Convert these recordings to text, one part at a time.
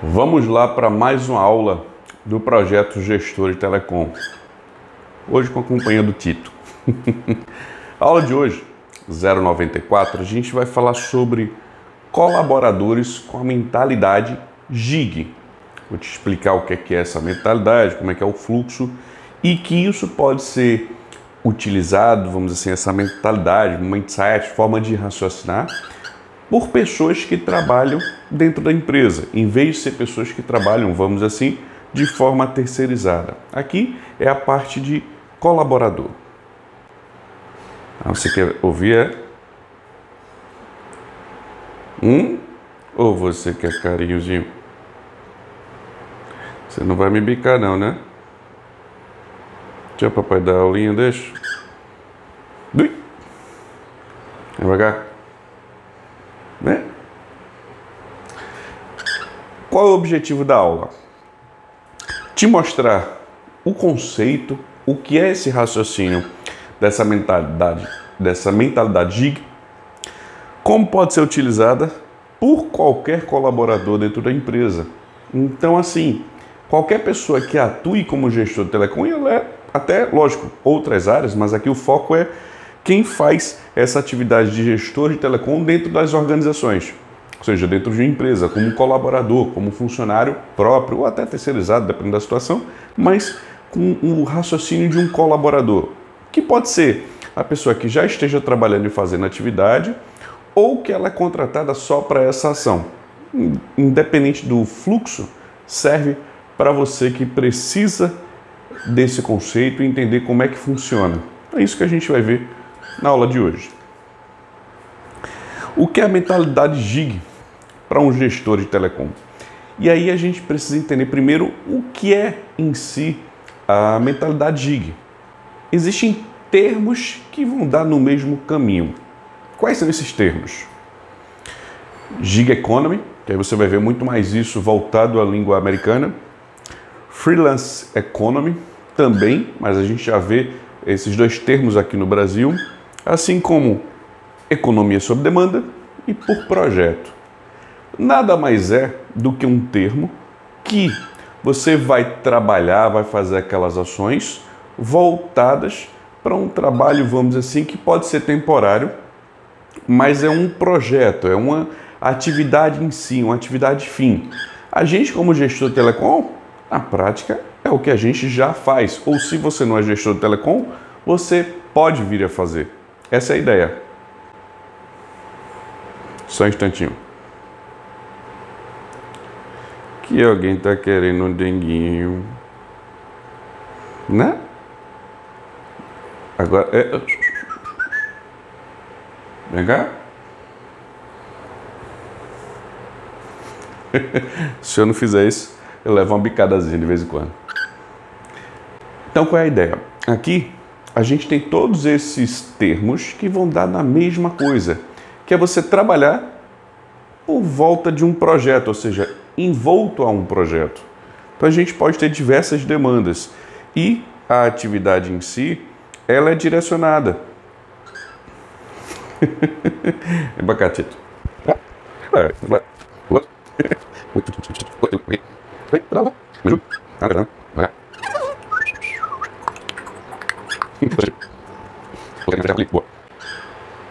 Vamos lá para mais uma aula do projeto Gestor de Telecom. Hoje com a companhia do Tito. A aula de hoje, 094, a gente vai falar sobre colaboradores com a mentalidade GIG. Vou te explicar o que é essa mentalidade, como é que é o fluxo e que isso pode ser utilizado, vamos dizer assim, essa mentalidade, mindset, forma de raciocinar, por pessoas que trabalham dentro da empresa, em vez de ser pessoas que trabalham, vamos dizer assim, de forma terceirizada. Aqui é a parte de colaborador. Você quer ouvir? Ou você quer carinhozinho? Você não vai me bicar não, né? Deixa o papai dar a aulinha, deixa. Devagar. Né? Qual é o objetivo da aula? Te mostrar o conceito, o que é esse raciocínio dessa mentalidade GIG, como pode ser utilizada por qualquer colaborador dentro da empresa. Então, assim, qualquer pessoa que atue como gestor de telecom, ela é até, lógico, outras áreas, mas aqui o foco é quem faz essa atividade de gestor de telecom dentro das organizações, ou seja, dentro de uma empresa, como colaborador, como funcionário próprio ou até terceirizado, dependendo da situação, mas com o raciocínio de um colaborador, que pode ser a pessoa que já esteja trabalhando e fazendo atividade ou que ela é contratada só para essa ação. Independente do fluxo, serve para você que precisa desse conceito e entender como é que funciona. É isso que a gente vai ver na aula de hoje. O que é a mentalidade GIG para um gestor de telecom? E aí a gente precisa entender primeiro o que é em si a mentalidade GIG. Existem termos que vão dar no mesmo caminho. Quais são esses termos? Gig Economy, que aí você vai ver muito mais isso voltado à língua americana. Freelance Economy também, mas a gente já vê esses dois termos aqui no Brasil, assim como economia sob demanda e por projeto. Nada mais é do que um termo que você vai trabalhar, vai fazer aquelas ações voltadas para um trabalho, vamos dizer assim, que pode ser temporário, mas é um projeto, é uma atividade em si, uma atividade fim. A gente, como gestor de telecom, na prática, é o que a gente já faz. Ou se você não é gestor de telecom, você pode vir a fazer. Essa é a ideia. Só um instantinho. Que alguém tá querendo um denguinho. Né? Agora é... Vem cá. Se eu não fizer isso, eu levo uma bicadazinha de vez em quando. Então, qual é a ideia? Aqui, a gente tem todos esses termos que vão dar na mesma coisa, que é você trabalhar por volta de um projeto, ou seja, envolto a um projeto. Então, a gente pode ter diversas demandas e a atividade em si, ela é direcionada. É bacatito.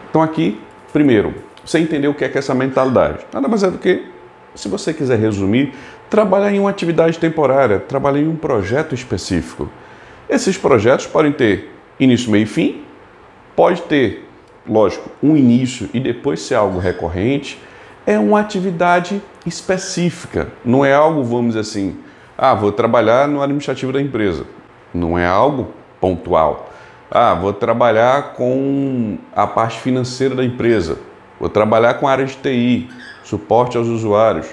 Então aqui, primeiro, você entendeu o que é essa mentalidade. Nada mais é do que, se você quiser resumir, trabalhar em uma atividade temporária, trabalhar em um projeto específico. Esses projetos podem ter início, meio e fim, pode ter, lógico, um início e depois ser algo recorrente. É uma atividade específica, não é algo, vamos dizer assim, vou trabalhar no administrativo da empresa. Não é algo pontual. Vou trabalhar com a parte financeira da empresa. Vou trabalhar com a área de TI, suporte aos usuários.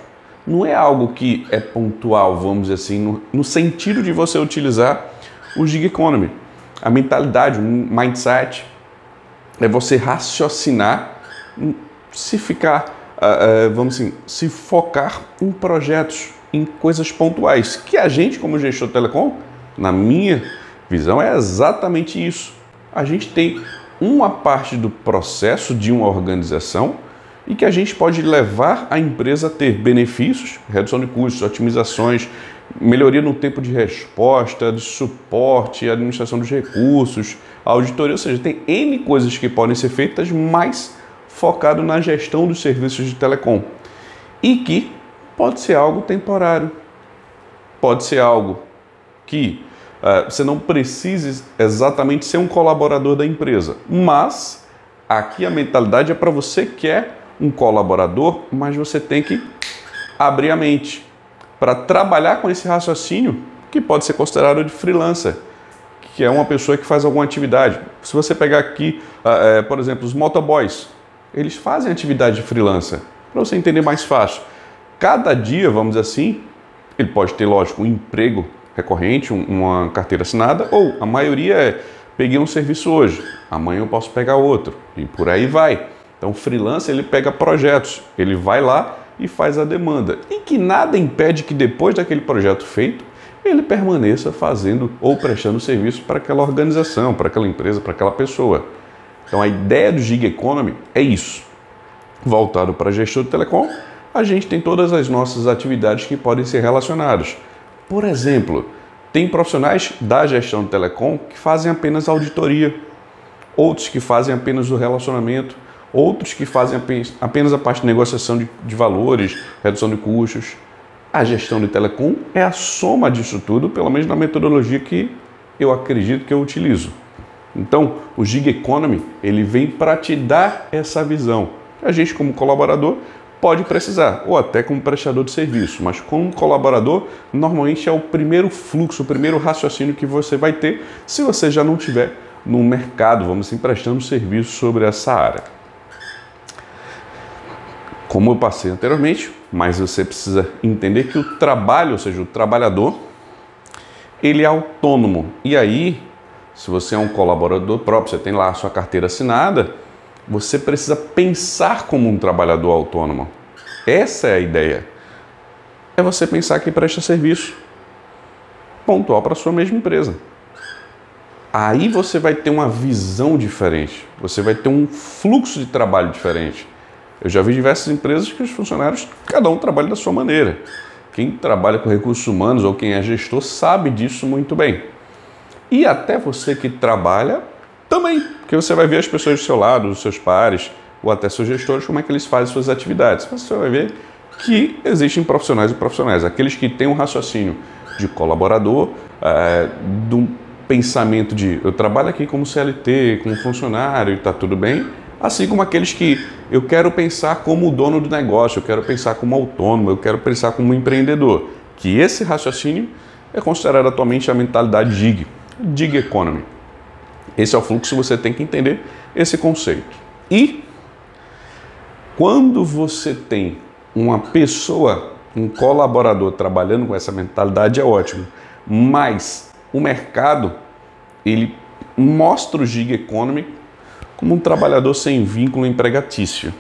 Não é algo que é pontual, vamos dizer assim, no sentido de você utilizar o Gig Economy. A mentalidade, o mindset, é você raciocinar, vamos assim, se focar em projetos, em coisas pontuais, que a gente, como gestor de telecom, na minha visão, é exatamente isso. A gente tem uma parte do processo de uma organização e que a gente pode levar a empresa a ter benefícios, redução de custos, otimizações, melhoria no tempo de resposta, de suporte, administração dos recursos, auditoria, ou seja, tem N coisas que podem ser feitas, mais focado na gestão dos serviços de telecom. E que pode ser algo temporário, pode ser algo que você não precise exatamente ser um colaborador da empresa, mas aqui a mentalidade é para você que é um colaborador, mas você tem que abrir a mente para trabalhar com esse raciocínio que pode ser considerado de freelancer, que é uma pessoa que faz alguma atividade. Se você pegar aqui, por exemplo, os motoboys, eles fazem atividade de freelancer, para você entender mais fácil. Cada dia, vamos dizer assim, ele pode ter, lógico, um emprego recorrente, uma carteira assinada, ou a maioria é, peguei um serviço hoje, amanhã eu posso pegar outro, e por aí vai. Então, o freelancer, ele pega projetos, ele vai lá e faz a demanda. E que nada impede que depois daquele projeto feito, ele permaneça fazendo ou prestando serviço para aquela organização, para aquela empresa, para aquela pessoa. Então, a ideia do Gig Economy é isso. Voltado para gestor de telecom, a gente tem todas as nossas atividades que podem ser relacionadas. Por exemplo, tem profissionais da gestão de telecom que fazem apenas auditoria, outros que fazem apenas o relacionamento, outros que fazem apenas a parte de negociação de valores, redução de custos. A gestão de telecom é a soma disso tudo, pelo menos na metodologia que eu acredito que eu utilizo. Então, o Gig Economy, ele vem para te dar essa visão. A gente, como colaborador, pode precisar, ou até como prestador de serviço, mas como colaborador, normalmente é o primeiro fluxo, o primeiro raciocínio que você vai ter se você já não estiver no mercado, vamos assim, prestando serviço sobre essa área. Como eu passei anteriormente, mas você precisa entender que o trabalho, ou seja, o trabalhador, ele é autônomo. E aí, se você é um colaborador próprio, você tem lá a sua carteira assinada, você precisa pensar como um trabalhador autônomo. Essa é a ideia. É você pensar que presta serviço pontual para a sua mesma empresa. Aí você vai ter uma visão diferente. Você vai ter um fluxo de trabalho diferente. Eu já vi diversas empresas que os funcionários, cada um trabalha da sua maneira. Quem trabalha com recursos humanos ou quem é gestor sabe disso muito bem. E até você que trabalha também, porque você vai ver as pessoas do seu lado, os seus pares, ou até seus gestores, como é que eles fazem suas atividades. Você vai ver que existem profissionais e profissionais. Aqueles que têm um raciocínio de colaborador, do pensamento de eu trabalho aqui como CLT, como funcionário e está tudo bem, assim como aqueles que eu quero pensar como o dono do negócio, eu quero pensar como autônomo, eu quero pensar como empreendedor. Que esse raciocínio é considerado atualmente a mentalidade Gig Economy. Esse é o fluxo, você tem que entender esse conceito. E quando você tem uma pessoa, um colaborador trabalhando com essa mentalidade, é ótimo. Mas o mercado, ele mostra o Gig Economy como um trabalhador sem vínculo empregatício.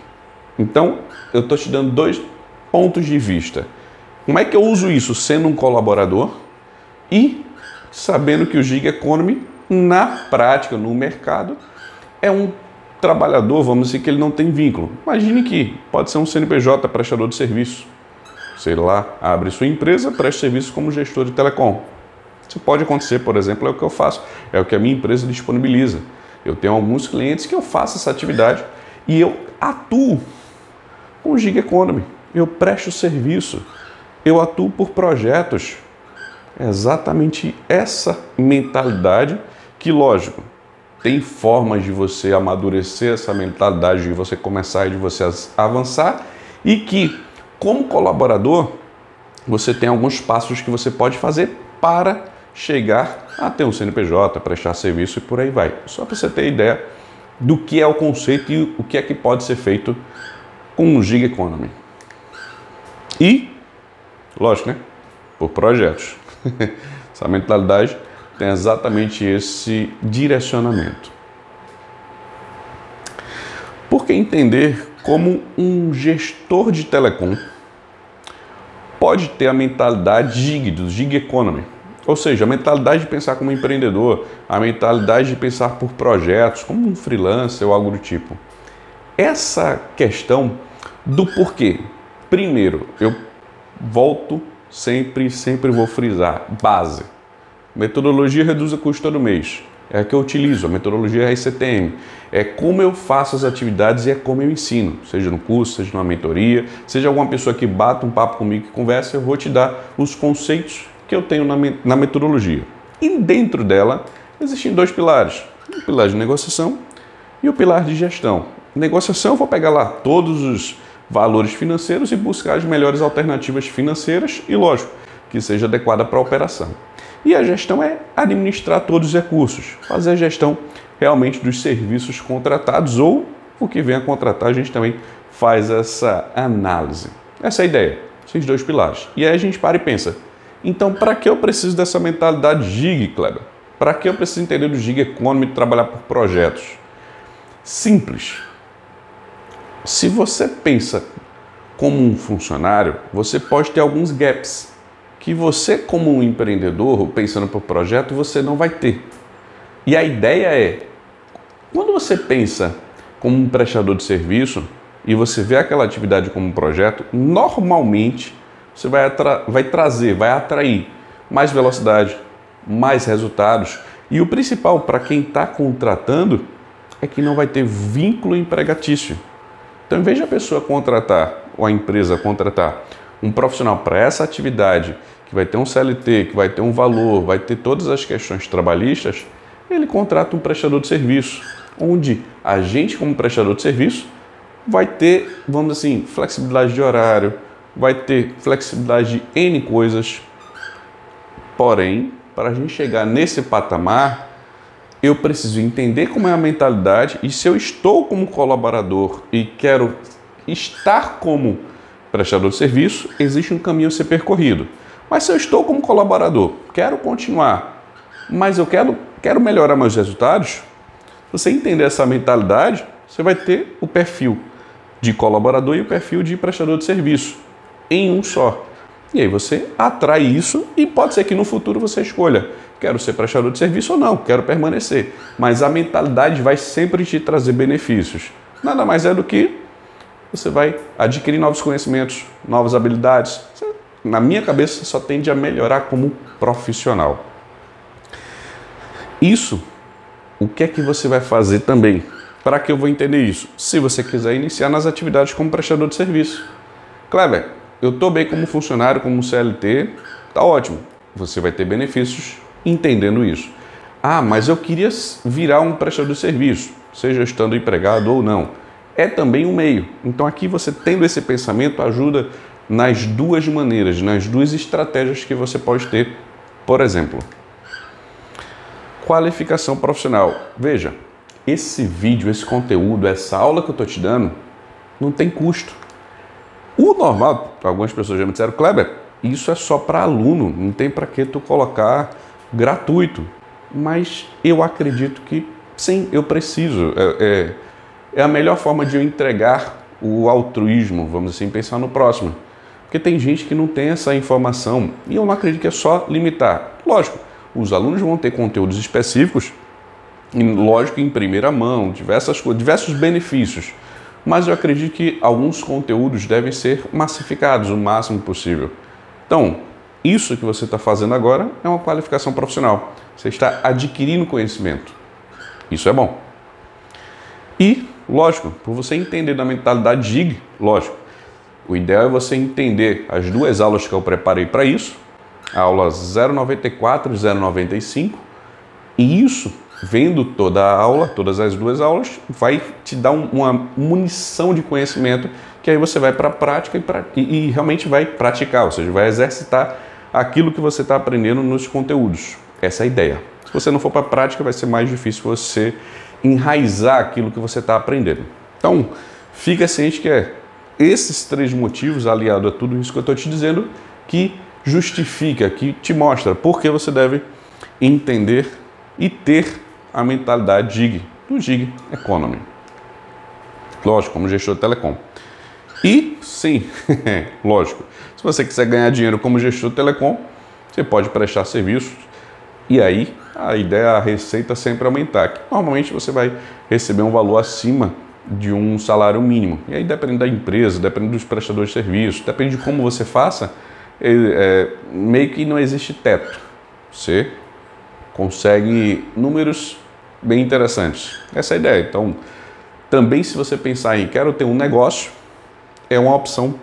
Então, eu estou te dando 2 pontos de vista. Como é que eu uso isso sendo um colaborador e sabendo que o Gig Economy, na prática, no mercado, é um trabalhador, vamos dizer, que ele não tem vínculo. Imagine que pode ser um CNPJ, prestador de serviço. Sei lá, abre sua empresa, presta serviço como gestor de telecom. Isso pode acontecer, por exemplo, é o que eu faço, é o que a minha empresa disponibiliza. Eu tenho alguns clientes que eu faço essa atividade e eu atuo com o Gig Economy. Eu presto serviço, eu atuo por projetos. É exatamente essa mentalidade que, lógico, tem formas de você amadurecer essa mentalidade, de você começar e de você avançar, e que, como colaborador, você tem alguns passos que você pode fazer para chegar a ter um CNPJ, prestar serviço e por aí vai. Só para você ter ideia do que é o conceito e o que é que pode ser feito com o Gig Economy. E, lógico, né? Por projetos. Essa mentalidade tem exatamente esse direcionamento. Por que entender como um gestor de telecom pode ter a mentalidade do Gig Economy? Ou seja, a mentalidade de pensar como empreendedor, a mentalidade de pensar por projetos, como um freelancer ou algo do tipo. Essa questão Do porquê. Primeiro, eu volto sempre vou frisar, base. Metodologia reduz o custo todo mês. É a que eu utilizo, a metodologia RCTM. É como eu faço as atividades e é como eu ensino. Seja no curso, seja numa mentoria, seja alguma pessoa que bata um papo comigo, que conversa, eu vou te dar os conceitos que eu tenho na metodologia. E dentro dela, existem dois pilares. O pilar de negociação e o pilar de gestão. Negociação, eu vou pegar lá todos os valores financeiros e buscar as melhores alternativas financeiras e, lógico, que seja adequada para a operação. E a gestão é administrar todos os recursos, fazer a gestão realmente dos serviços contratados ou o que vem a contratar, a gente também faz essa análise. Essa é a ideia, esses dois pilares. E aí a gente para e pensa, então para que eu preciso dessa mentalidade GIG, Kleber? Para que eu preciso entender do GIG Economy e trabalhar por projetos? Simples. Se você pensa como um funcionário, você pode ter alguns gaps que você, como um empreendedor, pensando por projeto, você não vai ter. E a ideia é, quando você pensa como um prestador de serviço e você vê aquela atividade como um projeto, normalmente você vai atrair mais velocidade, mais resultados. E o principal para quem está contratando é que não vai ter vínculo empregatício. Então, em vez de a pessoa contratar, ou a empresa contratar um profissional para essa atividade, que vai ter um CLT, que vai ter um valor, vai ter todas as questões trabalhistas, ele contrata um prestador de serviço, onde a gente, como prestador de serviço, vai ter, vamos dizer assim, flexibilidade de horário, vai ter flexibilidade de N coisas. Porém, para a gente chegar nesse patamar, eu preciso entender como é a mentalidade e se eu estou como colaborador e quero estar como prestador de serviço, existe um caminho a ser percorrido. Mas se eu estou como colaborador, quero continuar, mas eu quero melhorar meus resultados, se você entender essa mentalidade, você vai ter o perfil de colaborador e o perfil de prestador de serviço em um só. E aí você atrai isso e pode ser que no futuro você escolha, quero ser prestador de serviço ou não, quero permanecer. Mas a mentalidade vai sempre te trazer benefícios. Nada mais é do que você vai adquirir novos conhecimentos, novas habilidades. Na minha cabeça, você só tende a melhorar como profissional. Isso, o que é que você vai fazer também? Para que eu vou entender isso? Se você quiser iniciar nas atividades como prestador de serviço. Kleber, eu estou bem como funcionário, como CLT, tá ótimo. Você vai ter benefícios entendendo isso. Ah, mas eu queria virar um prestador de serviço, seja estando empregado ou não. É também um meio. Então aqui você tendo esse pensamento ajuda nas duas maneiras, nas duas estratégias que você pode ter. Por exemplo, qualificação profissional. Veja, esse vídeo, esse conteúdo, essa aula que eu estou te dando, não tem custo. O normal, algumas pessoas já me disseram, Kleber, isso é só para aluno, não tem para que tu colocar gratuito. Mas eu acredito que sim, eu preciso. É a melhor forma de eu entregar o altruísmo, vamos assim, pensar no próximo. Porque tem gente que não tem essa informação e eu não acredito que é só limitar. Lógico, os alunos vão ter conteúdos específicos, e lógico, em primeira mão, diversos benefícios. Mas eu acredito que alguns conteúdos devem ser massificados o máximo possível. Então, isso que você está fazendo agora é uma qualificação profissional. Você está adquirindo conhecimento. Isso é bom. E, lógico, por você entender da mentalidade GIG, lógico, o ideal é você entender as duas aulas que eu preparei para isso, a aula 094 e 095, e isso, vendo toda a aula, todas as duas aulas, vai te dar uma munição de conhecimento que aí você vai para a prática e realmente vai praticar, ou seja, vai exercitar aquilo que você está aprendendo nos conteúdos. Essa é a ideia. Se você não for para a prática, vai ser mais difícil você enraizar aquilo que você está aprendendo. Então, fica ciente que é esses três motivos, aliado a tudo isso que eu estou te dizendo, que justifica, que te mostra por que você deve entender e ter a mentalidade GIG, do GIG Economy. Lógico, como gestor de telecom. E, sim, lógico, se você quiser ganhar dinheiro como gestor de telecom, você pode prestar serviços e aí a ideia, a receita sempre aumentar. Que normalmente você vai receber um valor acima de um salário mínimo. E aí, dependendo da empresa, dependendo dos prestadores de serviço, depende de como você faça, meio que não existe teto. Você consegue números bem interessantes. Essa é a ideia. Então, também se você pensar em quero ter um negócio, é uma opção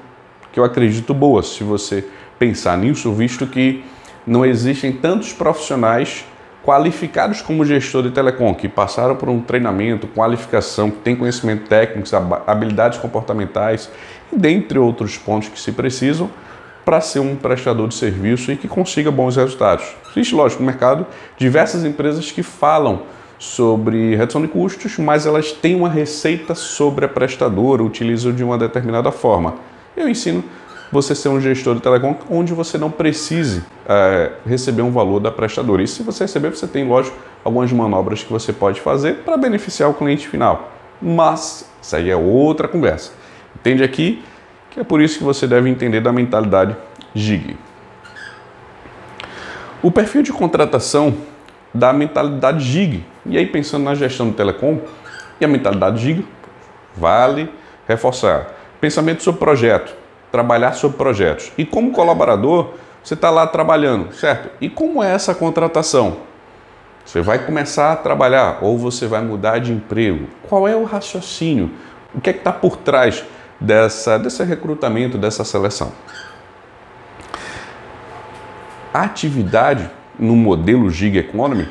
que eu acredito boa, se você pensar nisso, visto que não existem tantos profissionais qualificados como gestor de telecom, que passaram por um treinamento, qualificação, que tem conhecimento técnico, habilidades comportamentais, e dentre outros pontos que se precisam, para ser um prestador de serviço e que consiga bons resultados. Existe, lógico, no mercado diversas empresas que falam sobre redução de custos, mas elas têm uma receita sobre a prestadora, utilizam de uma determinada forma. Eu ensino você ser um gestor de telecom onde você não precise receber um valor da prestadora. E se você receber, você tem, lógico, algumas manobras que você pode fazer para beneficiar o cliente final. Mas isso aí é outra conversa. Entende aqui que é por isso que você deve entender da mentalidade GIG. O perfil de contratação da mentalidade GIG. E aí, pensando na gestão do telecom e a mentalidade GIG, vale reforçar. Pensamento sobre projeto, trabalhar sobre projetos. E como colaborador, você está lá trabalhando, certo? E como é essa contratação? Você vai começar a trabalhar ou você vai mudar de emprego? Qual é o raciocínio? O que é que está por trás desse recrutamento, dessa seleção? A atividade no modelo Gig Economy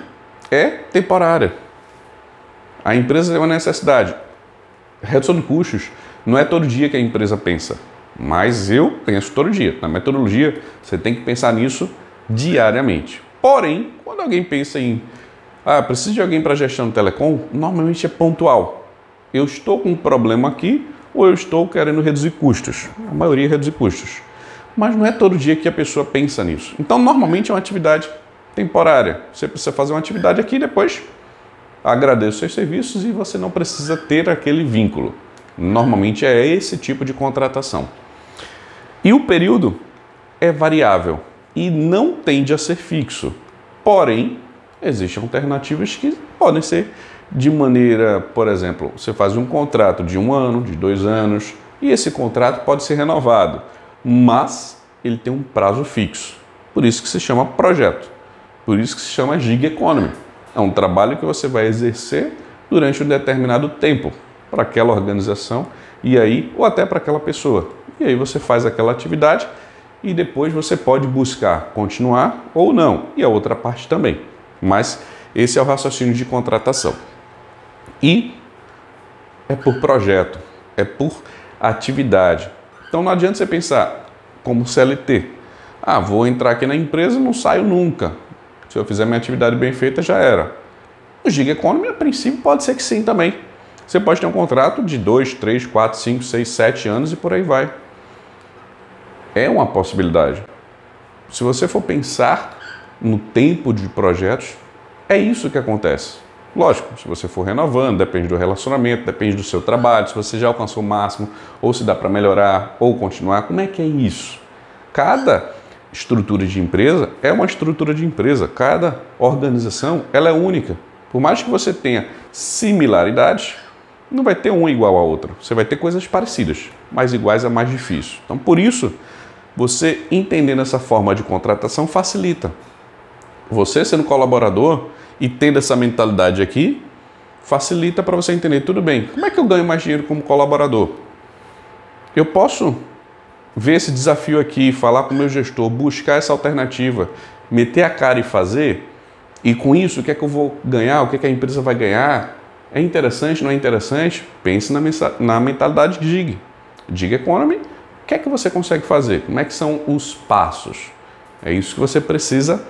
é temporária. A empresa tem uma necessidade. Redução de custos não é todo dia que a empresa pensa, mas eu penso todo dia. Na metodologia, você tem que pensar nisso diariamente. Porém, quando alguém pensa em preciso de alguém para gestão de telecom, normalmente é pontual. Eu estou com um problema aqui ou eu estou querendo reduzir custos. A maioria é reduzir custos. Mas não é todo dia que a pessoa pensa nisso. Então, normalmente é uma atividade temporária. Você precisa fazer uma atividade aqui e depois agradeço os seus serviços e você não precisa ter aquele vínculo. Normalmente é esse tipo de contratação. E o período é variável e não tende a ser fixo. Porém, existem alternativas que podem ser de maneira, por exemplo, você faz um contrato de 1 ano, de 2 anos, e esse contrato pode ser renovado, mas ele tem um prazo fixo. Por isso que se chama projeto. Por isso que se chama Gig Economy. É um trabalho que você vai exercer durante um determinado tempo para aquela organização e aí ou até para aquela pessoa. E aí você faz aquela atividade e depois você pode buscar continuar ou não. E a outra parte também. Mas esse é o raciocínio de contratação. E é por projeto, é por atividade. Então não adianta você pensar como CLT. Vou entrar aqui na empresa e não saio nunca. Se eu fizer minha atividade bem feita, já era. O Gig Economy, a princípio, pode ser que sim também. Você pode ter um contrato de 2, 3, 4, 5, 6, 7 anos e por aí vai. É uma possibilidade. Se você for pensar no tempo de projetos, é isso que acontece. Lógico, se você for renovando, depende do relacionamento, depende do seu trabalho, se você já alcançou o máximo, ou se dá para melhorar, ou continuar. Como é que é isso? Cada estrutura de empresa é uma estrutura de empresa. Cada organização ela é única. Por mais que você tenha similaridades, não vai ter uma igual a outra. Você vai ter coisas parecidas, mas iguais é mais difícil. Então, por isso, você entendendo essa forma de contratação facilita. Você sendo colaborador e tendo essa mentalidade aqui, facilita para você entender, tudo bem, como é que eu ganho mais dinheiro como colaborador? Eu posso ver esse desafio aqui, falar com o meu gestor, buscar essa alternativa, meter a cara e fazer, e com isso, o que é que eu vou ganhar, o que é que a empresa vai ganhar? É interessante, não é interessante? Pense na mentalidade Gig. Gig Economy, o que é que você consegue fazer? Como é que são os passos? É isso que você precisa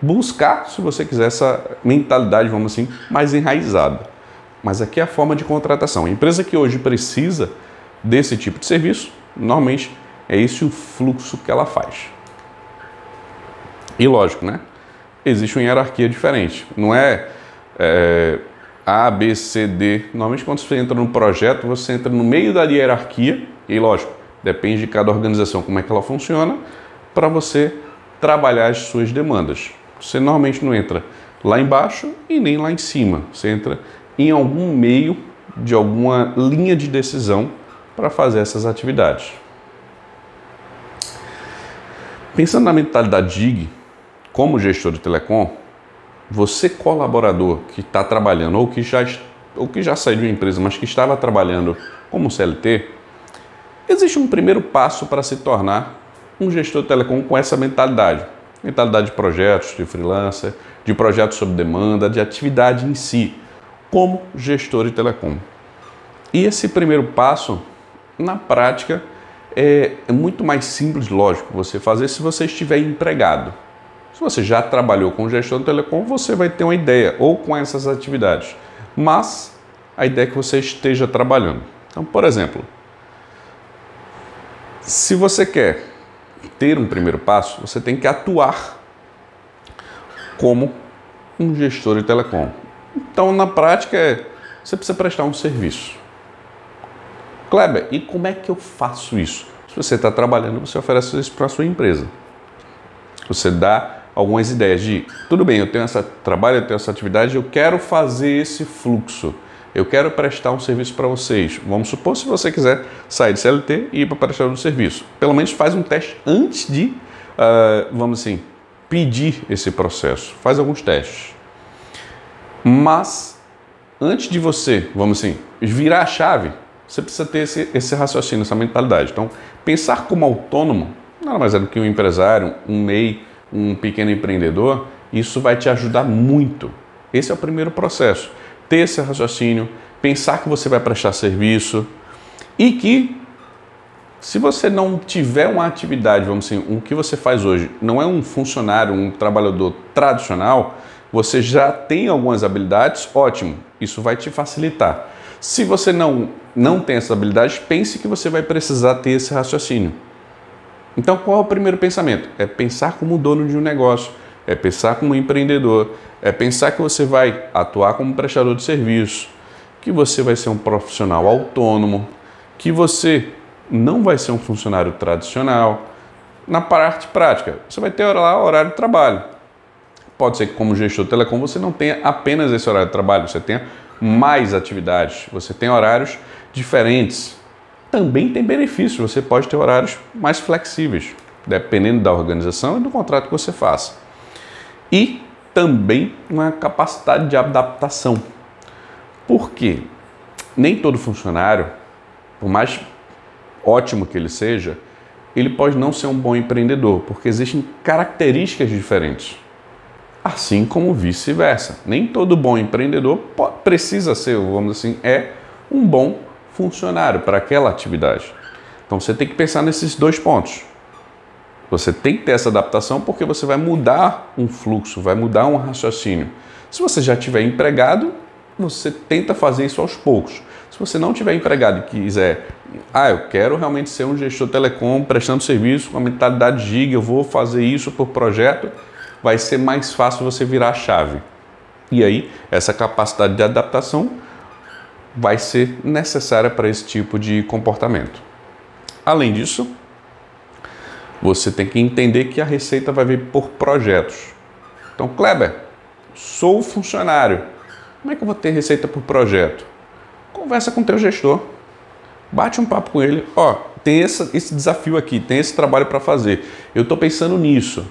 buscar se você quiser essa mentalidade, vamos assim, mais enraizada. Mas aqui é a forma de contratação. A empresa que hoje precisa desse tipo de serviço, normalmente é esse o fluxo que ela faz. E lógico, né? Existe uma hierarquia diferente. Não é A, B, C, D. Normalmente quando você entra no projeto, você entra no meio da hierarquia. E lógico, depende de cada organização como é que ela funciona, para você trabalhar as suas demandas. Você normalmente não entra lá embaixo e nem lá em cima. Você entra em algum meio de alguma linha de decisão para fazer essas atividades. Pensando na mentalidade GIG, como gestor de telecom, você colaborador que está trabalhando ou que já saiu de uma empresa, mas que estava trabalhando como CLT, existe um primeiro passo para se tornar um gestor de telecom com essa mentalidade. Mentalidade de projetos, de freelancer, de projetos sob demanda, de atividade em si, como gestor de telecom. E esse primeiro passo, na prática, é muito mais simples, lógico, você fazer se você estiver empregado. Se você já trabalhou com gestor de telecom, você vai ter uma ideia, ou com essas atividades. Mas a ideia é que você esteja trabalhando. Então, por exemplo, se você quer ter um primeiro passo, você tem que atuar como um gestor de telecom. Então, na prática, você precisa prestar um serviço. Kleber, e como é que eu faço isso? Se você está trabalhando, você oferece isso para a sua empresa. Você dá algumas ideias de, tudo bem, eu tenho esse trabalho, eu tenho essa atividade, eu quero fazer esse fluxo. Eu quero prestar um serviço para vocês. Vamos supor, se você quiser sair de CLT e ir para prestar um serviço. Pelo menos faz um teste antes de, vamos assim, pedir esse processo. Faz alguns testes. Mas, antes de você, vamos assim, virar a chave, você precisa ter esse raciocínio, essa mentalidade. Então, pensar como autônomo, nada mais é do que um empresário, um MEI, um pequeno empreendedor, isso vai te ajudar muito. Esse é o primeiro processo. Ter esse raciocínio, pensar que você vai prestar serviço e que, se você não tiver uma atividade, vamos assim, o que você faz hoje não é um funcionário, um trabalhador tradicional, você já tem algumas habilidades, ótimo, isso vai te facilitar. Se você não tem essas habilidades, pense que você vai precisar ter esse raciocínio. Então, qual é o primeiro pensamento? É pensar como dono de um negócio, é pensar como empreendedor, é pensar que você vai atuar como prestador de serviço, que você vai ser um profissional autônomo, que você não vai ser um funcionário tradicional. Na parte prática, você vai ter lá horário de trabalho. Pode ser que como gestor de telecom você não tenha apenas esse horário de trabalho, você tenha mais atividades, você tem horários diferentes. Também tem benefícios, você pode ter horários mais flexíveis, dependendo da organização e do contrato que você faça. E também uma capacidade de adaptação. Por quê? Nem todo funcionário, por mais ótimo que ele seja, ele pode não ser um bom empreendedor, porque existem características diferentes. Assim como vice-versa. Nem todo bom empreendedor precisa ser, vamos assim, um bom funcionário para aquela atividade. Então você tem que pensar nesses dois pontos. Você tem que ter essa adaptação porque você vai mudar um fluxo, vai mudar um raciocínio. Se você já estiver empregado, você tenta fazer isso aos poucos. Se você não tiver empregado e quiser, eu quero realmente ser um gestor telecom prestando serviço com a mentalidade GIG, eu vou fazer isso por projeto, vai ser mais fácil você virar a chave. E aí, essa capacidade de adaptação vai ser necessária para esse tipo de comportamento. Além disso, você tem que entender que a receita vai vir por projetos. Então, Kleber, sou funcionário. Como é que eu vou ter receita por projeto? Conversa com o teu gestor. Bate um papo com ele. Tem esse desafio aqui, tem esse trabalho para fazer. Eu estou pensando nisso.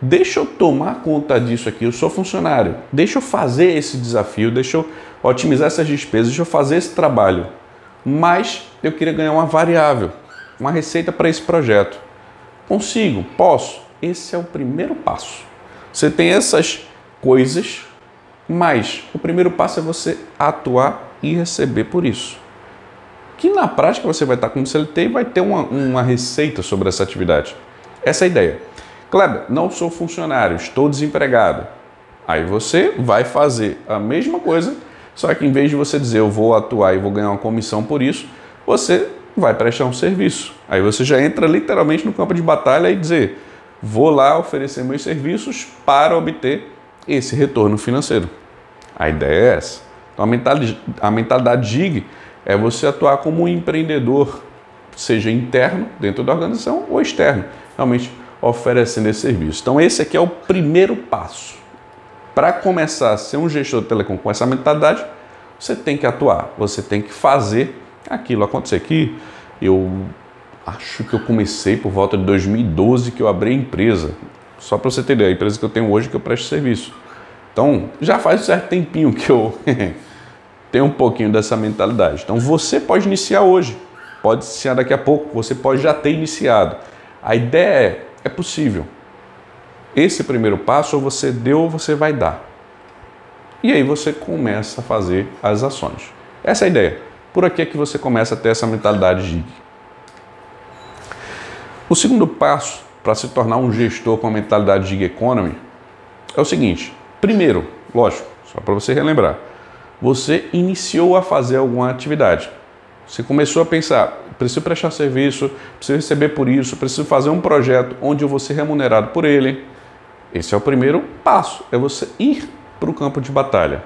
Deixa eu tomar conta disso aqui, eu sou funcionário. Deixa eu fazer esse desafio, deixa eu otimizar essas despesas, deixa eu fazer esse trabalho. Mas eu queria ganhar uma variável, uma receita para esse projeto. Consigo? Posso? Esse é o primeiro passo. Você tem essas coisas, mas o primeiro passo é você atuar e receber por isso. Que na prática você vai estar como CLT e vai ter uma receita sobre essa atividade. Essa é a ideia. Kleber, não sou funcionário, estou desempregado. Aí você vai fazer a mesma coisa, só que em vez de você dizer eu vou atuar e vou ganhar uma comissão por isso, você vai prestar um serviço. Aí você já entra literalmente no campo de batalha e dizer, vou lá oferecer meus serviços para obter esse retorno financeiro. A ideia é essa. Então a mentalidade GIG é você atuar como um empreendedor, seja interno, dentro da organização, ou externo, realmente oferecendo esse serviço. Então esse aqui é o primeiro passo. Para começar a ser um gestor de telecom com essa mentalidade, você tem que atuar, você tem que fazer aquilo acontecer. Aqui, eu acho que eu comecei por volta de 2012 que eu abri a empresa. Só para você ter ideia, a empresa que eu tenho hoje que eu presto serviço. Então, já faz um certo tempinho que eu tenho um pouquinho dessa mentalidade. Então, você pode iniciar hoje, pode iniciar daqui a pouco, você pode já ter iniciado. A ideia é possível. Esse primeiro passo, ou você deu ou você vai dar. E aí você começa a fazer as ações. Essa é a ideia. Por aqui é que você começa a ter essa mentalidade GIG. O segundo passo para se tornar um gestor com a mentalidade GIG Economy é o seguinte. Primeiro, lógico, só para você relembrar, você iniciou a fazer alguma atividade. Você começou a pensar, preciso prestar serviço, preciso receber por isso, preciso fazer um projeto onde eu vou ser remunerado por ele. Esse é o primeiro passo, é você ir para o campo de batalha.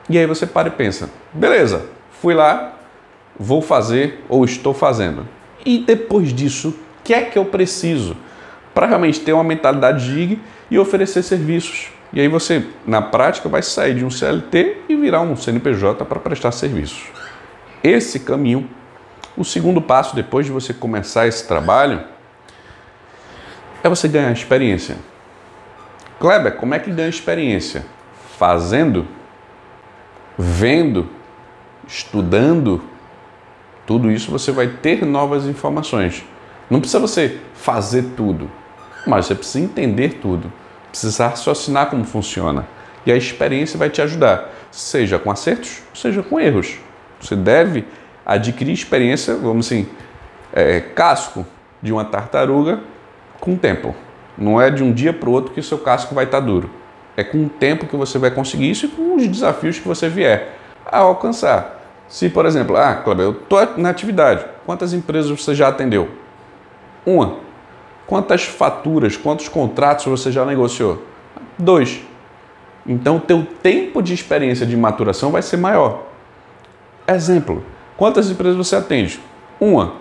E aí você para e pensa, beleza, fui lá, vou fazer ou estou fazendo. E depois disso, o que é que eu preciso para realmente ter uma mentalidade GIG e oferecer serviços? E aí você, na prática, vai sair de um CLT e virar um CNPJ para prestar serviços. Esse caminho, o segundo passo depois de você começar esse trabalho, é você ganhar experiência. Kleber, como é que ganha experiência? Fazendo, vendo, estudando, tudo isso você vai ter novas informações. Não precisa você fazer tudo, mas você precisa entender tudo, precisa raciocinar como funciona. E a experiência vai te ajudar, seja com acertos, seja com erros. Você deve adquirir experiência, vamos assim, casco de uma tartaruga com o tempo. Não é de um dia para o outro que o seu casco vai estar duro. É com o tempo que você vai conseguir isso e com os desafios que você vier a alcançar. Se, por exemplo, Kleber, eu estou na atividade. Quantas empresas você já atendeu? Uma. Quantas faturas, quantos contratos você já negociou? 2. Então, o teu tempo de experiência de maturação vai ser maior. Exemplo. Quantas empresas você atende? Uma.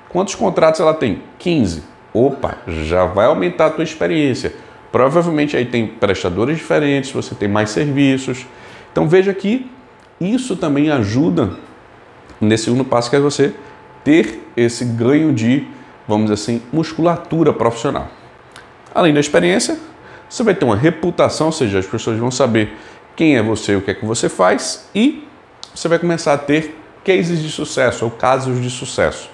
Quantos contratos ela tem? 15. Opa, já vai aumentar a tua experiência. Provavelmente aí tem prestadores diferentes, você tem mais serviços. Então veja que isso também ajuda nesse segundo passo, que é você ter esse ganho de, vamos dizer assim, musculatura profissional. Além da experiência, você vai ter uma reputação, ou seja, as pessoas vão saber quem é você, o que é que você faz, e você vai começar a ter cases de sucesso ou casos de sucesso.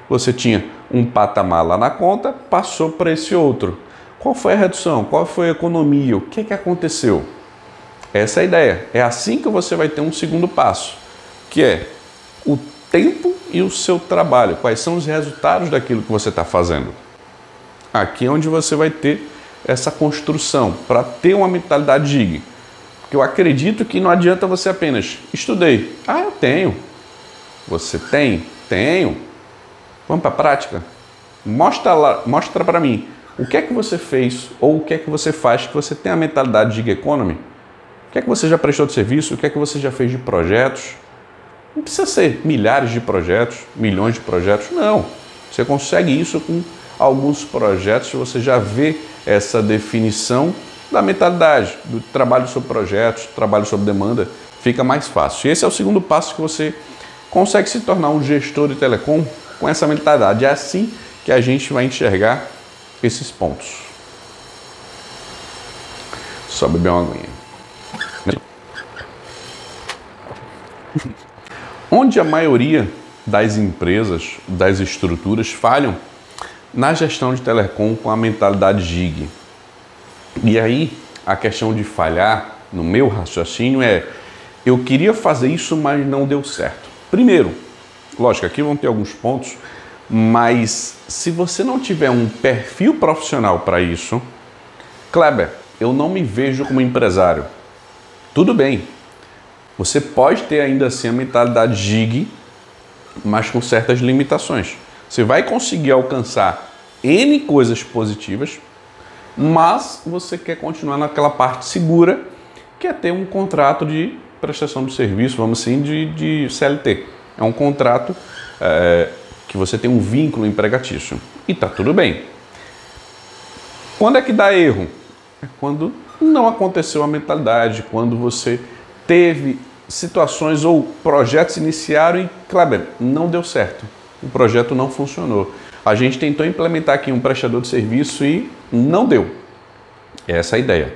Você tinha um patamar lá na conta, passou para esse outro. Qual foi a redução? Qual foi a economia? O que é que aconteceu? Essa é a ideia. É assim que você vai ter um segundo passo, que é o tempo e o seu trabalho. Quais são os resultados daquilo que você está fazendo? Aqui é onde você vai ter essa construção para ter uma mentalidade GIG. Porque eu acredito que não adianta você apenas estudei. Eu tenho. Você tem? Tenho. Vamos para a prática? Mostra para mim o que é que você fez ou o que é que você faz que você tem a mentalidade de gig economy. O que é que você já prestou de serviço? O que é que você já fez de projetos? Não precisa ser milhares de projetos, milhões de projetos, não. Você consegue isso com alguns projetos, você já vê essa definição da mentalidade, do trabalho sobre projetos, trabalho sobre demanda, fica mais fácil. E esse é o segundo passo que você consegue se tornar um gestor de telecom com essa mentalidade. É assim que a gente vai enxergar esses pontos. Só beber uma aguinha. Onde a maioria das empresas, das estruturas falham na gestão de telecom com a mentalidade GIG. E aí, a questão de falhar, no meu raciocínio, eu queria fazer isso, mas não deu certo. Primeiro, lógico, aqui vão ter alguns pontos, mas se você não tiver um perfil profissional para isso, Kleber, eu não me vejo como empresário. Tudo bem, você pode ter ainda assim a mentalidade GIG, mas com certas limitações. Você vai conseguir alcançar N coisas positivas, mas você quer continuar naquela parte segura, que é ter um contrato de prestação de serviço, vamos assim, de CLT. É um contrato que você tem um vínculo empregatício. E tá tudo bem. Quando é que dá erro? É quando não aconteceu a mentalidade, quando você teve situações ou projetos iniciaram e, Kleber, não deu certo. O projeto não funcionou. A gente tentou implementar aqui um prestador de serviço e não deu. Essa é a ideia.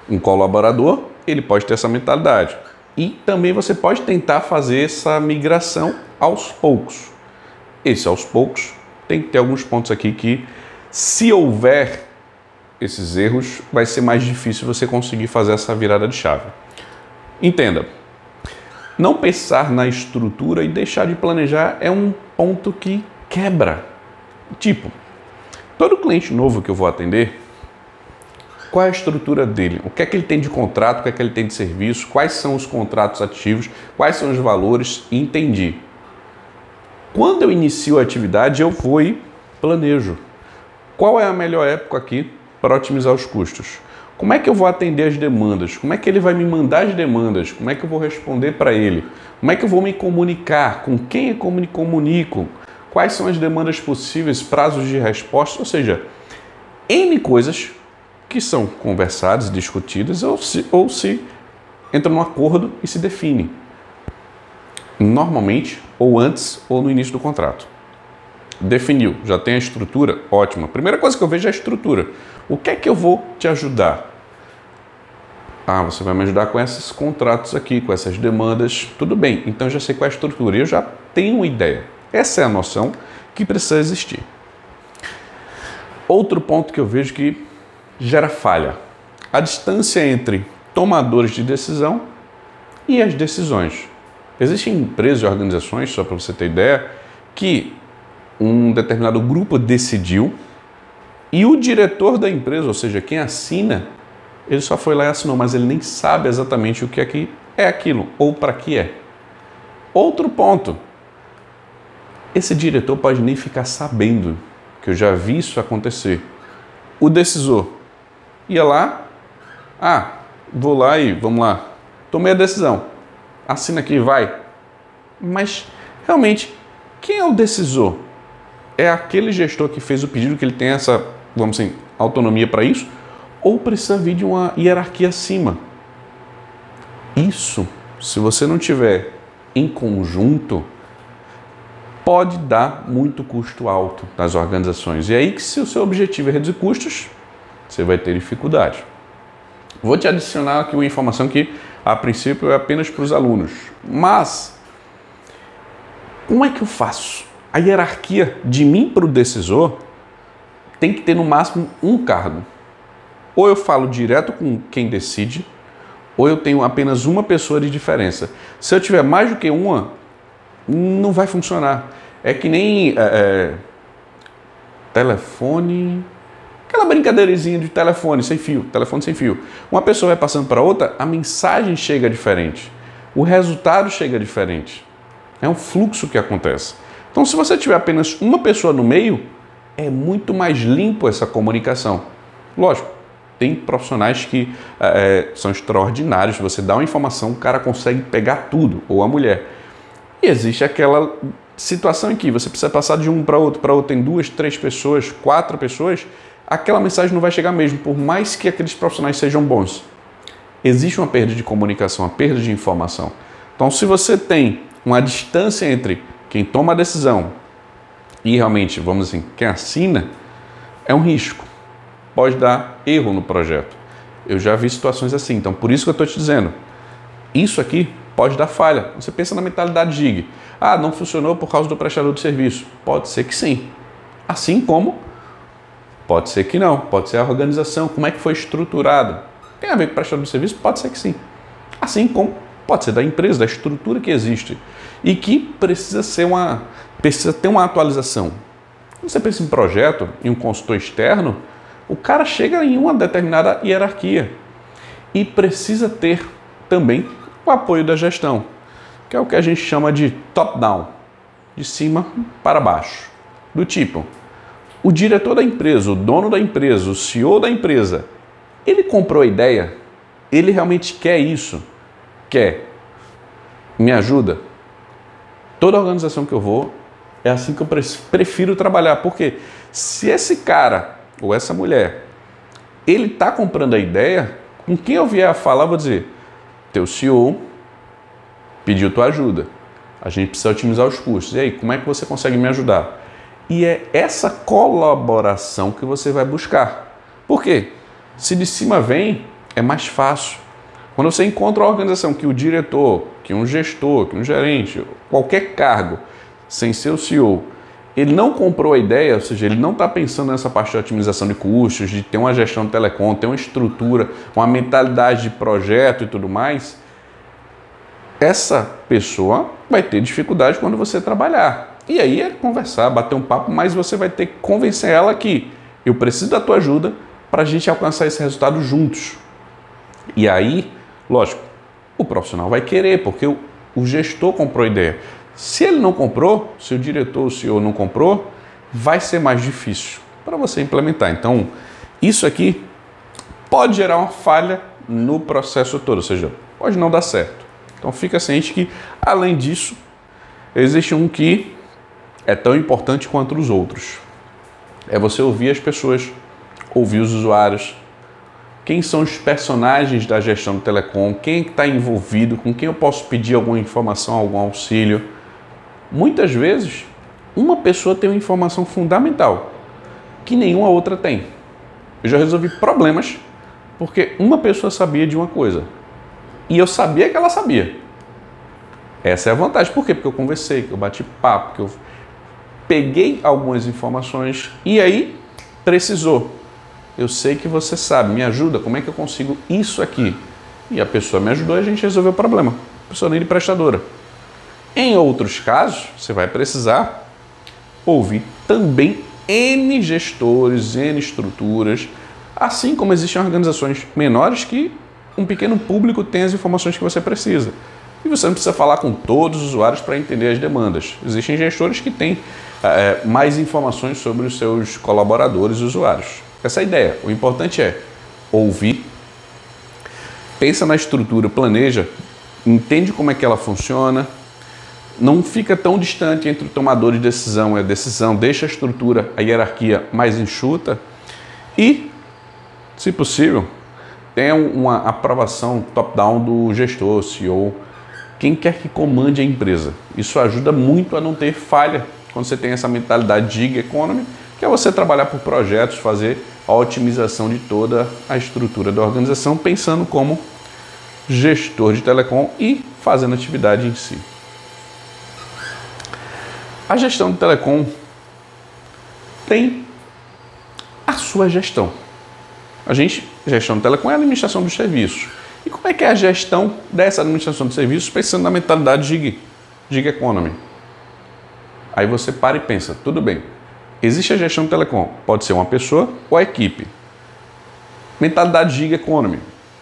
Um colaborador, ele pode ter essa mentalidade. E também você pode tentar fazer essa migração aos poucos. Esse aos poucos tem que ter alguns pontos aqui que, se houver esses erros, vai ser mais difícil você conseguir fazer essa virada de chave. Entenda, não pensar na estrutura e deixar de planejar é um ponto que quebra. Tipo, todo cliente novo que eu vou atender, qual é a estrutura dele? O que é que ele tem de contrato, o que é que ele tem de serviço, quais são os contratos ativos, quais são os valores, entendi. Quando eu inicio a atividade, eu vou e planejo. Qual é a melhor época aqui para otimizar os custos? Como é que eu vou atender as demandas? Como é que ele vai me mandar as demandas? Como é que eu vou responder para ele? Como é que eu vou me comunicar? Com quem eu me comunico? Quais são as demandas possíveis, prazos de resposta? Ou seja, N coisas que são conversadas, discutidas ou se entram num acordo e se definem. Normalmente, ou antes ou no início do contrato. Definiu, já tem a estrutura? Ótimo. A primeira coisa que eu vejo é a estrutura. O que é que eu vou te ajudar? Ah, você vai me ajudar com esses contratos aqui, com essas demandas. Tudo bem, então eu já sei qual é a estrutura. Eu já tenho uma ideia. Essa é a noção que precisa existir. Outro ponto que eu vejo que gera falha. A distância entre tomadores de decisão e as decisões. Existem empresas e organizações, só para você ter ideia, que um determinado grupo decidiu e o diretor da empresa, ou seja, quem assina, ele só foi lá e assinou, mas ele nem sabe exatamente o que é aquilo ou para que é. Outro ponto, esse diretor pode nem ficar sabendo, que eu já vi isso acontecer. O decisor ia lá, vou lá e vamos lá, tomei a decisão, assina aqui, vai. Mas realmente, quem é o decisor? É aquele gestor que fez o pedido, que ele tem essa, vamos assim, autonomia para isso? Ou precisa vir de uma hierarquia acima? Isso, se você não tiver em conjunto, pode dar muito custo alto nas organizações. E aí, que se o seu objetivo é reduzir custos, você vai ter dificuldade. Vou te adicionar aqui uma informação que, a princípio, é apenas para os alunos. Mas, como é que eu faço? A hierarquia de mim para o decisor tem que ter no máximo um cargo. Ou eu falo direto com quem decide, ou eu tenho apenas uma pessoa de diferença. Se eu tiver mais do que uma, não vai funcionar. É que nem telefone, aquela brincadeirazinha de telefone sem fio. Uma pessoa vai passando para outra, a mensagem chega diferente. O resultado chega diferente. É um fluxo que acontece. Então, se você tiver apenas uma pessoa no meio, é muito mais limpo essa comunicação. Lógico, tem profissionais que são extraordinários. Você dá uma informação, o cara consegue pegar tudo, ou a mulher. E existe aquela situação em que você precisa passar de um para outro, tem 2, 3 pessoas, 4 pessoas, aquela mensagem não vai chegar mesmo, por mais que aqueles profissionais sejam bons. Existe uma perda de comunicação, uma perda de informação. Então, se você tem uma distância entre quem toma a decisão e realmente, vamos assim, quem assina, é um risco. Pode dar erro no projeto. Eu já vi situações assim, então por isso que eu estou te dizendo. Isso aqui pode dar falha. Você pensa na mentalidade gig. Não funcionou por causa do prestador de serviço. Pode ser que sim. Assim como pode ser que não. Pode ser a organização, como é que foi estruturada. Tem a ver com o prestador de serviço? Pode ser que sim. Assim como pode ser da empresa, da estrutura que existe e que precisa ter uma atualização. Quando você pensa em projeto, em um consultor externo, o cara chega em uma determinada hierarquia e precisa ter também o apoio da gestão, que é o que a gente chama de top-down, de cima para baixo. Do tipo, o diretor da empresa, o dono da empresa, o CEO da empresa, ele comprou a ideia, ele realmente quer isso, quer, me ajuda. Toda organização que eu vou, é assim que eu prefiro trabalhar, porque se esse cara ou essa mulher, ele está comprando a ideia, com quem eu vier a falar, eu vou dizer, teu CEO, pediu tua ajuda. A gente precisa otimizar os custos. E aí, como é que você consegue me ajudar? E é essa colaboração que você vai buscar. Por quê? Se de cima vem, é mais fácil. Quando você encontra uma organização que o diretor, que um gestor, que um gerente, qualquer cargo, sem ser o CEO, ele não comprou a ideia, ou seja, ele não está pensando nessa parte de otimização de custos, de ter uma gestão de telecom, ter uma estrutura, uma mentalidade de projeto e tudo mais, essa pessoa vai ter dificuldade quando você trabalhar. E aí é conversar, bater um papo, mas você vai ter que convencer ela que eu preciso da tua ajuda para a gente alcançar esse resultado juntos. E aí, lógico, o profissional vai querer, porque o gestor comprou a ideia. Se ele não comprou, se o diretor, o CEO não comprou, vai ser mais difícil para você implementar. Então, isso aqui pode gerar uma falha no processo todo, ou seja, pode não dar certo. Então, fica ciente que, além disso, existe um que é tão importante quanto os outros. É você ouvir as pessoas, ouvir os usuários, quem são os personagens da gestão do telecom, quem está envolvido, com quem eu posso pedir alguma informação, algum auxílio. Muitas vezes, uma pessoa tem uma informação fundamental que nenhuma outra tem. Eu já resolvi problemas porque uma pessoa sabia de uma coisa e eu sabia que ela sabia. Essa é a vantagem. Por quê? Porque eu conversei, que eu bati papo, que eu peguei algumas informações e aí precisou. Eu sei que você sabe, me ajuda, como é que eu consigo isso aqui? E a pessoa me ajudou e a gente resolveu o problema. A pessoa nem de prestadora. Em outros casos, você vai precisar ouvir também N gestores, N estruturas, assim como existem organizações menores que um pequeno público tem as informações que você precisa. E você não precisa falar com todos os usuários para entender as demandas. Existem gestores que têm mais informações sobre os seus colaboradores e usuários. Essa é a ideia. O importante é ouvir, pensa na estrutura, planeja, entende como é que ela funciona, não fica tão distante entre o tomador de decisão e a decisão, deixa a estrutura, a hierarquia mais enxuta e, se possível, tenha uma aprovação top-down do gestor, CEO, quem quer que comande a empresa. Isso ajuda muito a não ter falha quando você tem essa mentalidade de gig economy, que é você trabalhar por projetos, fazer a otimização de toda a estrutura da organização, pensando como gestor de telecom e fazendo a atividade em si. A gestão de telecom tem a sua gestão. Gestão de telecom é a administração dos serviços. E como é que é a gestão dessa administração de serviços pensando na mentalidade gig economy? Aí você para e pensa, tudo bem, existe a gestão de telecom, pode ser uma pessoa ou a equipe. Mentalidade gig economy,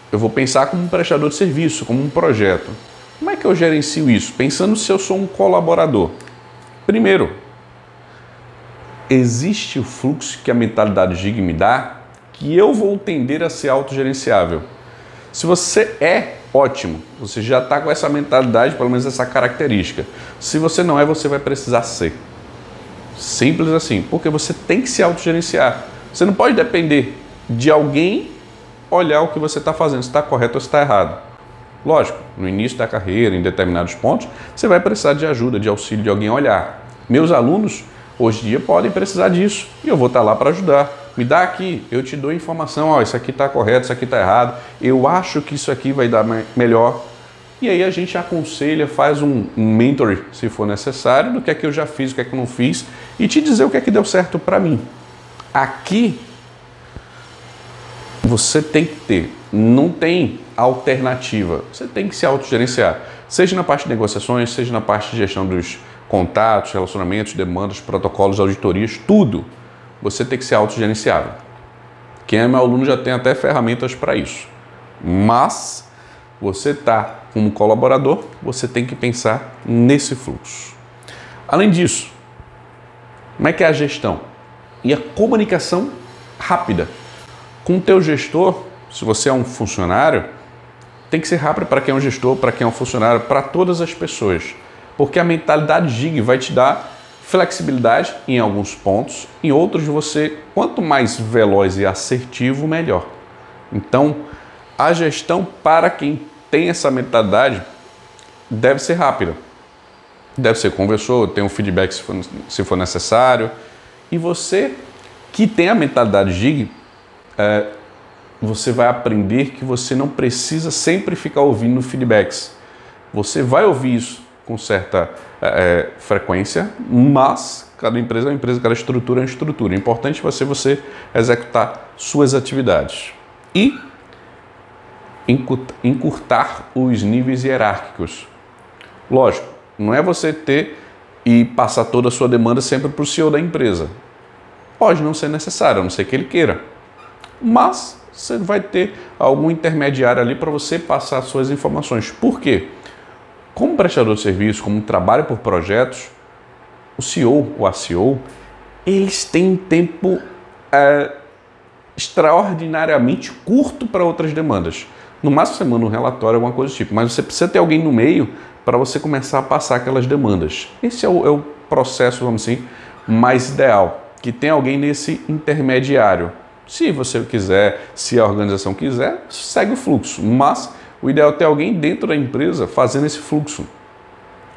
eu vou pensar como um prestador de serviço, como um projeto. Como é que eu gerencio isso? Pensando se eu sou um colaborador. Primeiro, existe o fluxo que a mentalidade gig me dá que eu vou tender a ser autogerenciável. Se você é ótimo, você já está com essa mentalidade, pelo menos essa característica. Se você não é, você vai precisar ser. Simples assim, porque você tem que se autogerenciar. Você não pode depender de alguém olhar o que você está fazendo, se está correto ou se está errado. Lógico, no início da carreira, em determinados pontos, você vai precisar de ajuda, de auxílio de alguém olhar. Meus alunos, hoje em dia, podem precisar disso e eu vou estar lá para ajudar. Me dá aqui, eu te dou informação, ó, isso aqui está correto, isso aqui está errado, eu acho que isso aqui vai dar melhor. E aí a gente aconselha, faz um mentoring, se for necessário, do que é que eu já fiz, o que é que eu não fiz, e te dizer o que é que deu certo para mim. Aqui, você tem que ter, não tem alternativa, você tem que se autogerenciar, seja na parte de negociações, seja na parte de gestão dos contatos, relacionamentos, demandas, protocolos, auditorias, tudo. Você tem que ser autogerenciável. Quem é meu aluno já tem até ferramentas para isso. Mas você está como colaborador, você tem que pensar nesse fluxo. Além disso, como é que é a gestão? E a comunicação rápida. Com o teu gestor, se você é um funcionário, tem que ser rápido para quem é um gestor, para quem é um funcionário, para todas as pessoas. Porque a mentalidade gig vai te dar flexibilidade em alguns pontos, em outros você, quanto mais veloz e assertivo, melhor. Então, a gestão para quem tem essa mentalidade deve ser rápida. Deve ser conversou, tem um feedback se for necessário. E você que tem a mentalidade gig, você vai aprender que você não precisa sempre ficar ouvindo feedbacks. Você vai ouvir isso com certa frequência, mas cada empresa é uma empresa, cada estrutura é uma estrutura. É importante você executar suas atividades e encurtar os níveis hierárquicos. Lógico, não é você ter e passar toda a sua demanda sempre para o CEO da empresa. Pode não ser necessário, a não ser que ele queira. Mas você vai ter algum intermediário ali para você passar suas informações. Por quê? Como prestador de serviço, como trabalho por projetos, o CEO ou a CEO, eles têm um tempo extraordinariamente curto para outras demandas. No máximo você manda um relatório, alguma coisa do tipo, mas você precisa ter alguém no meio para você começar a passar aquelas demandas. Esse é o processo, vamos assim, mais ideal, que tem alguém nesse intermediário. Se você quiser, se a organização quiser, segue o fluxo, mas o ideal é ter alguém dentro da empresa fazendo esse fluxo.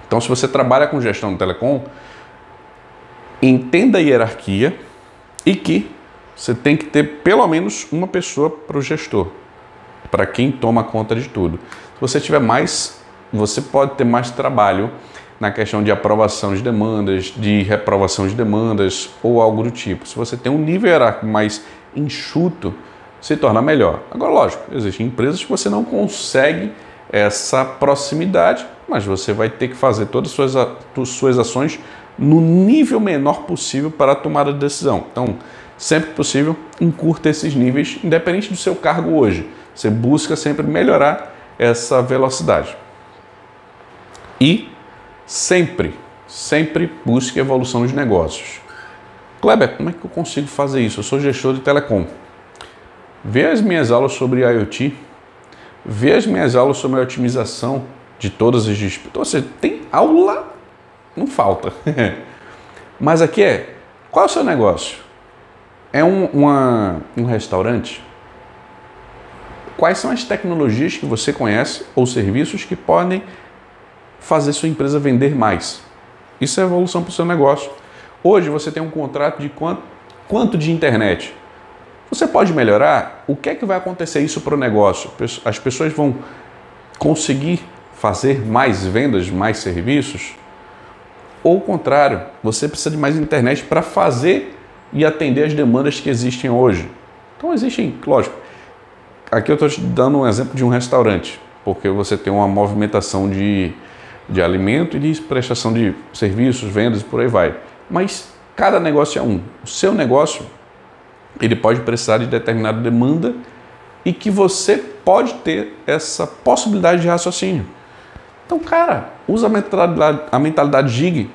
Então, se você trabalha com gestão de telecom, entenda a hierarquia e que você tem que ter pelo menos uma pessoa para o gestor, para quem toma conta de tudo. Se você tiver mais, você pode ter mais trabalho na questão de aprovação de demandas, de reprovação de demandas ou algo do tipo. Se você tem um nível hierárquico mais enxuto, se torna melhor. Agora, lógico, existem empresas que você não consegue essa proximidade, mas você vai ter que fazer todas as suas ações no nível menor possível para a tomada de decisão. Então, sempre que possível, encurta esses níveis, independente do seu cargo hoje. Você busca sempre melhorar essa velocidade. E sempre busque evolução dos negócios. Kleber, como é que eu consigo fazer isso? Eu sou gestor de telecom. Vê as minhas aulas sobre IoT, vê as minhas aulas sobre a otimização de todas as disputas. Então, você tem aula, não falta. Mas aqui qual é o seu negócio? É um restaurante? Quais são as tecnologias que você conhece ou serviços que podem fazer sua empresa vender mais? Isso é evolução para o seu negócio. Hoje você tem um contrato de quanto de internet? Você pode melhorar? O que é que vai acontecer isso para o negócio? As pessoas vão conseguir fazer mais vendas, mais serviços? Ou o contrário, você precisa de mais internet para fazer e atender as demandas que existem hoje. Então existem, lógico, aqui eu estou te dando um exemplo de um restaurante, porque você tem uma movimentação de alimento e de prestação de serviços, vendas e por aí vai. Mas cada negócio é um. O seu negócio, ele pode precisar de determinada demanda e que você pode ter essa possibilidade de raciocínio. Então, cara, usa a mentalidade gig,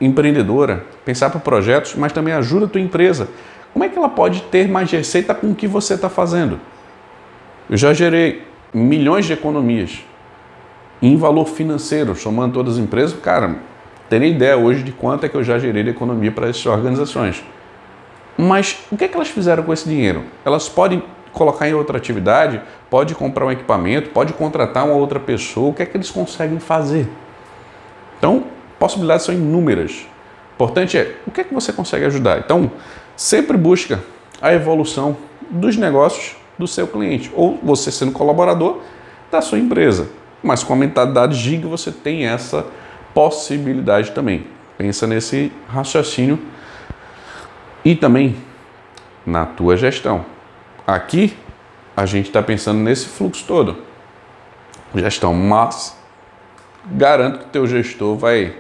empreendedora, pensar para projetos, mas também ajuda a tua empresa. Como é que ela pode ter mais receita com o que você está fazendo? Eu já gerei milhões de economias em valor financeiro, somando todas as empresas. Cara, terei ideia hoje de quanto é que eu já gerei de economia para essas organizações. Mas o que é que elas fizeram com esse dinheiro? Elas podem colocar em outra atividade, pode comprar um equipamento, pode contratar uma outra pessoa. O que é que eles conseguem fazer? Então, possibilidades são inúmeras. O importante é o que é que você consegue ajudar. Então, sempre busca a evolução dos negócios do seu cliente, ou você sendo colaborador da sua empresa. Mas com a mentalidade gig você tem essa possibilidade também. Pensa nesse raciocínio e também na tua gestão. Aqui a gente está pensando nesse fluxo todo. Gestão, mas garanto que o teu gestor vai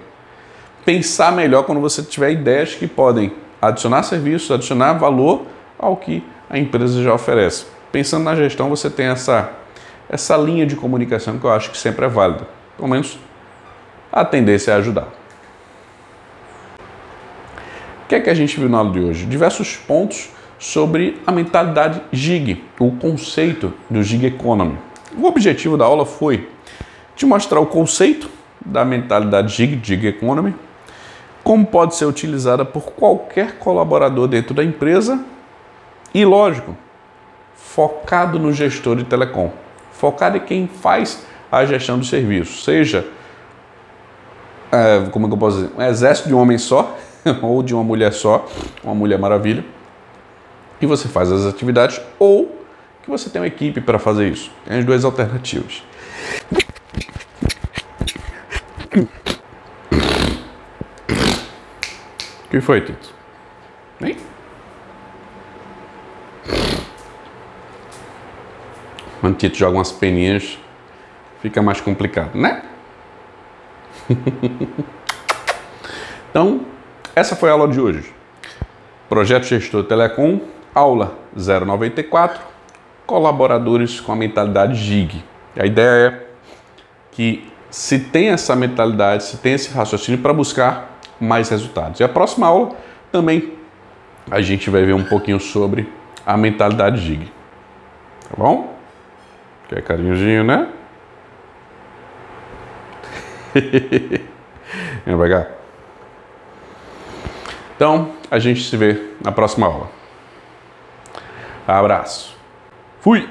pensar melhor quando você tiver ideias que podem adicionar serviços, adicionar valor ao que a empresa já oferece. Pensando na gestão, você tem essa linha de comunicação que eu acho que sempre é válida. Pelo menos a tendência é ajudar. O que é que a gente viu na aula de hoje? Diversos pontos sobre a mentalidade gig, o conceito do gig economy. O objetivo da aula foi te mostrar o conceito da mentalidade gig economy, como pode ser utilizada por qualquer colaborador dentro da empresa e, lógico, focado no gestor de telecom, focado em quem faz a gestão do serviço, seja como é que eu posso dizer? Um exército de um homem só, ou de uma mulher só, uma Mulher Maravilha, e você faz as atividades, ou que você tem uma equipe para fazer isso. Tem as duas alternativas. O que foi, Tito? Hein? Quando o Tito joga umas peninhas, fica mais complicado, né? Então, essa foi a aula de hoje. Projeto Gestor Telecom, aula 094, colaboradores com a mentalidade GIG. A ideia é que se tem essa mentalidade, se tem esse raciocínio para buscar mais resultados. E a próxima aula também a gente vai ver um pouquinho sobre a mentalidade GIG. Tá bom? Quer carinhozinho, né? Vem pra cá. Então, a gente se vê na próxima aula. Abraço. Fui!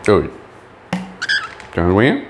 Oi. Quer uma aguinha?